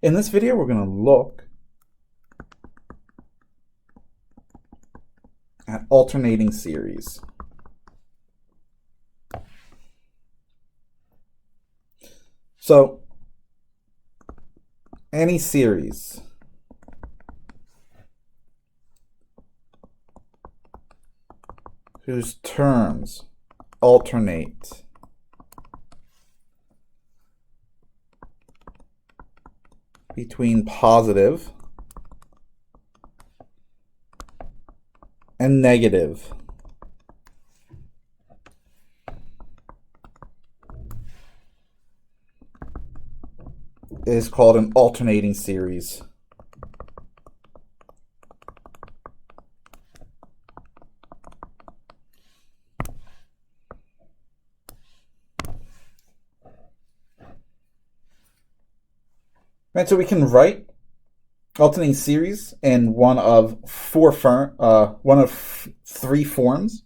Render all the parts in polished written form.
In this video, we're going to look at alternating series. So, any series whose terms alternate between positive and negative is called an alternating series. Right, so we can write alternating series in one of three forms.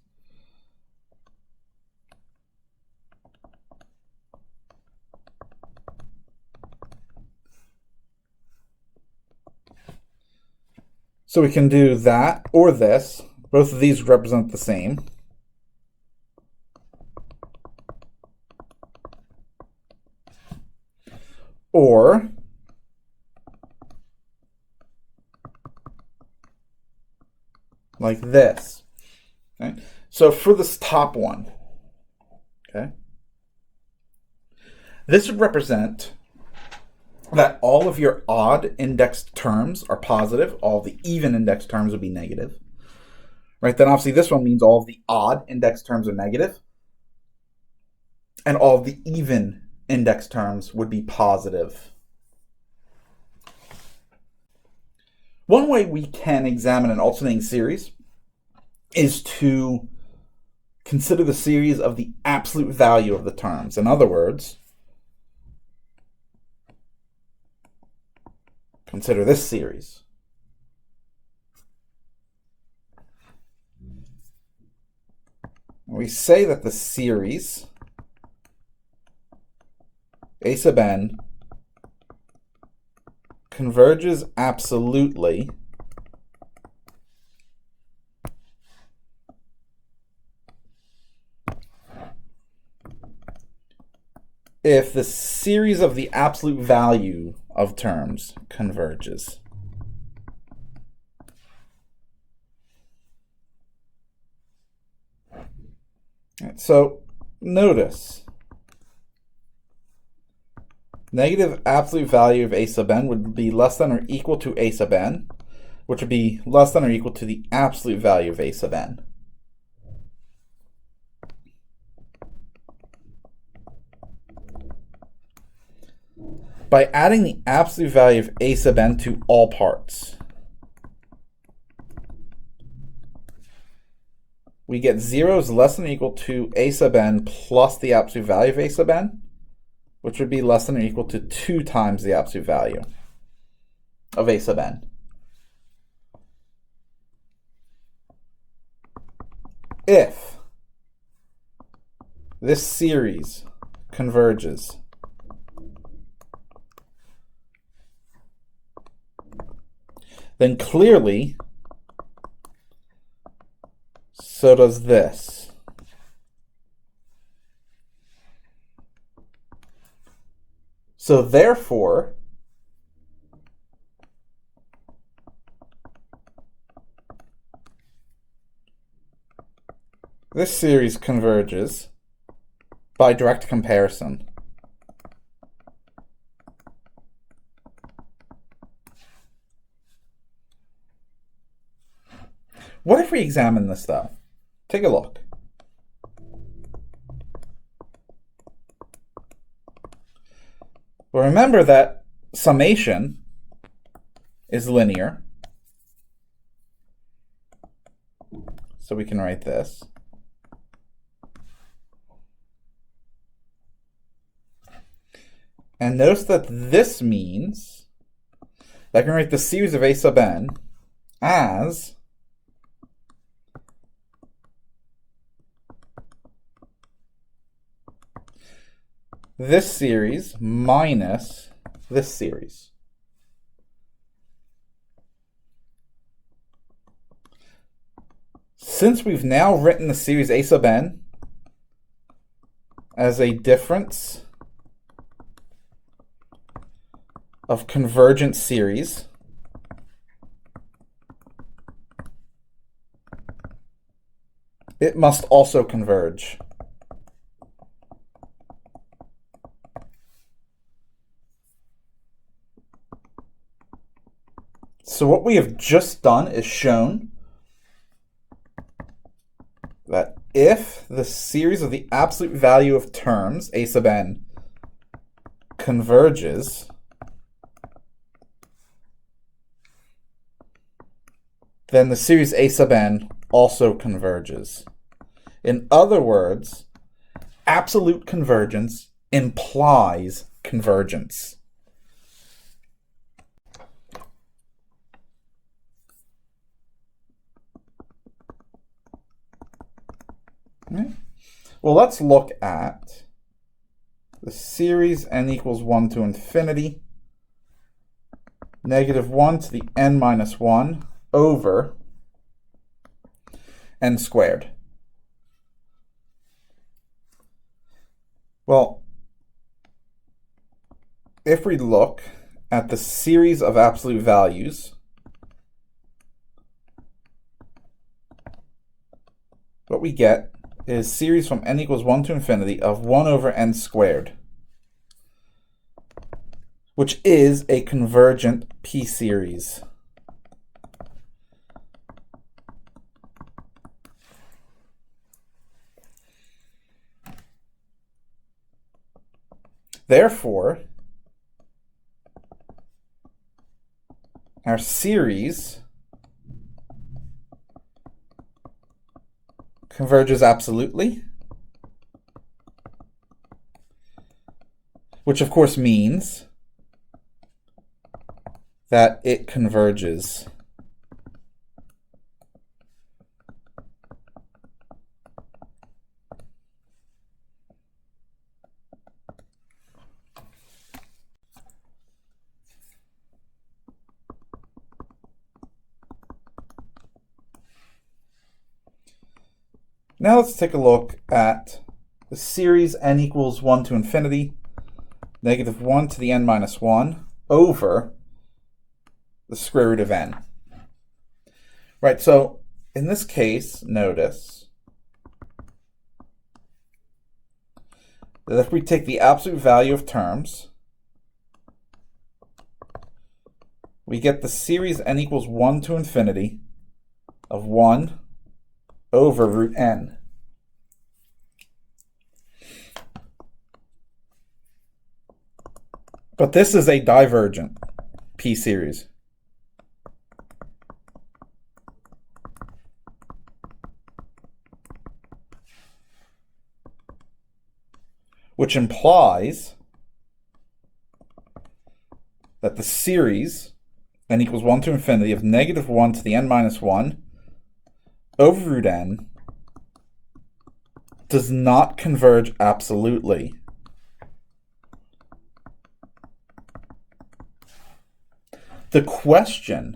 So we can do that or this. Both of these represent the same. Or like this. Okay? So for this top one, okay, this would represent that all of your odd indexed terms are positive, all the even indexed terms would be negative. Right? Then obviously this one means all of the odd indexed terms are negative, and all of the even indexed terms would be positive. One way we can examine an alternating series is to consider the series of the absolute value of the terms. In other words, consider this series. We say that the series A sub n converges absolutely if the series of the absolute value of terms converges. Right, so notice negative absolute value of A sub n would be less than or equal to A sub n, which would be less than or equal to the absolute value of A sub n. By adding the absolute value of A sub n to all parts, we get 0 is less than or equal to A sub n plus the absolute value of A sub n, which would be less than or equal to 2 times the absolute value of A sub n. If this series converges, then clearly so does this. So therefore, this series converges by direct comparison. What if we examine this though? Take a look. But remember that summation is linear. So we can write this. And notice that this means that I can write the series of A sub n as this series minus this series. Since we've now written the series A sub n as a difference of convergent series, it must also converge. So what we have just done is shown that if the series of the absolute value of terms, A sub n, converges, then the series A sub n also converges. In other words, absolute convergence implies convergence. Okay. Well, let's look at the series n equals 1 to infinity, negative 1 to the n minus 1 over n squared. Well, if we look at the series of absolute values, what we get is series from n equals 1 to infinity of 1 over n squared, which is a convergent p-series. Therefore, our series converges absolutely, which of course means that it converges. Now let's take a look at the series n equals 1 to infinity, negative 1 to the n minus 1 over the square root of n. Right, so in this case, notice that if we take the absolute value of terms, we get the series n equals 1 to infinity of 1 over root n. But this is a divergent p-series. Which implies that the series n equals 1 to infinity of negative 1 to the n minus 1 over root n does not converge absolutely. The question,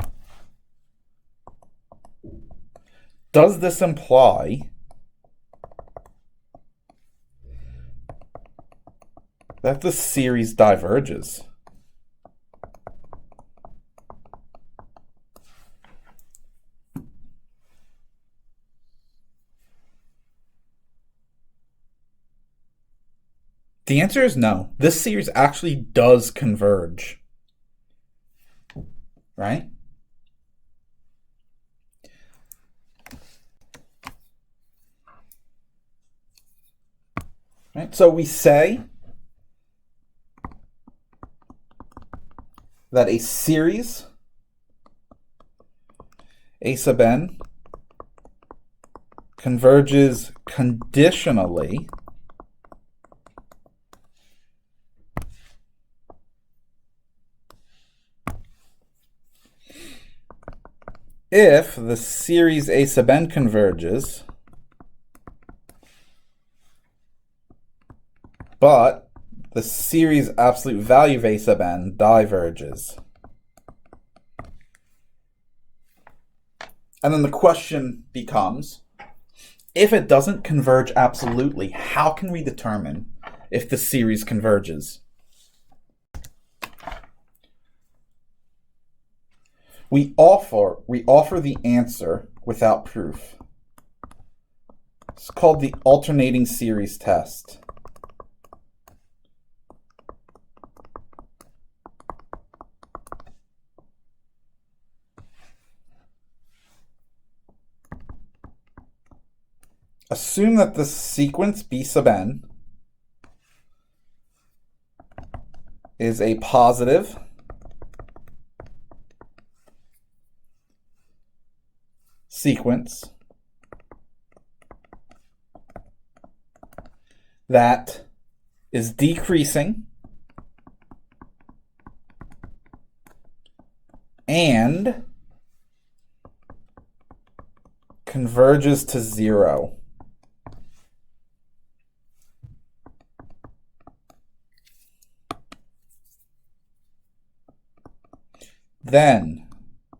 does this imply that the series diverges? The answer is no. This series actually does converge. Right? Right? So we say that a series A sub n converges conditionally if the series A sub n converges, but the series absolute value of A sub n diverges. And then the question becomes, if it doesn't converge absolutely, how can we determine if the series converges? We offer the answer without proof. It's called the alternating series test. Assume that the sequence B sub n is a positive sequence that is decreasing and converges to 0. Then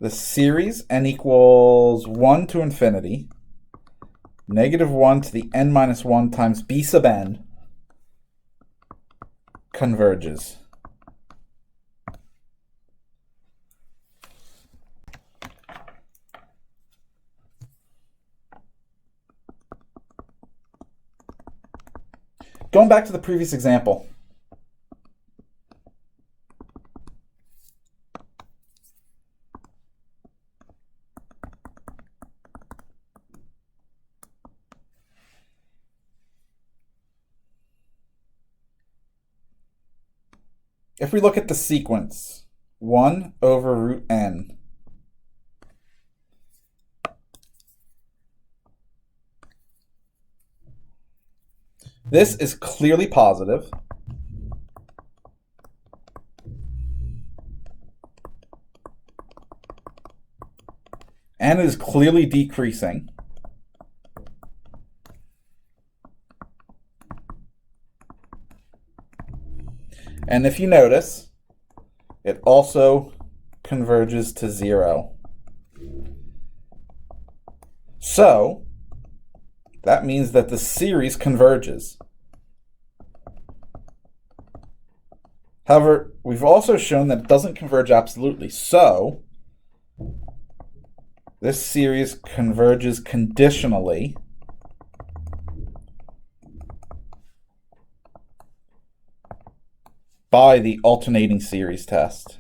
the series n equals 1 to infinity, -1 to the n minus 1 times b sub n converges. Going back to the previous example, if we look at the sequence 1 over root n, this is clearly positive. And it is clearly decreasing. And if you notice, it also converges to 0. So that means that the series converges. However, we've also shown that it doesn't converge absolutely. So this series converges conditionally by the alternating series test.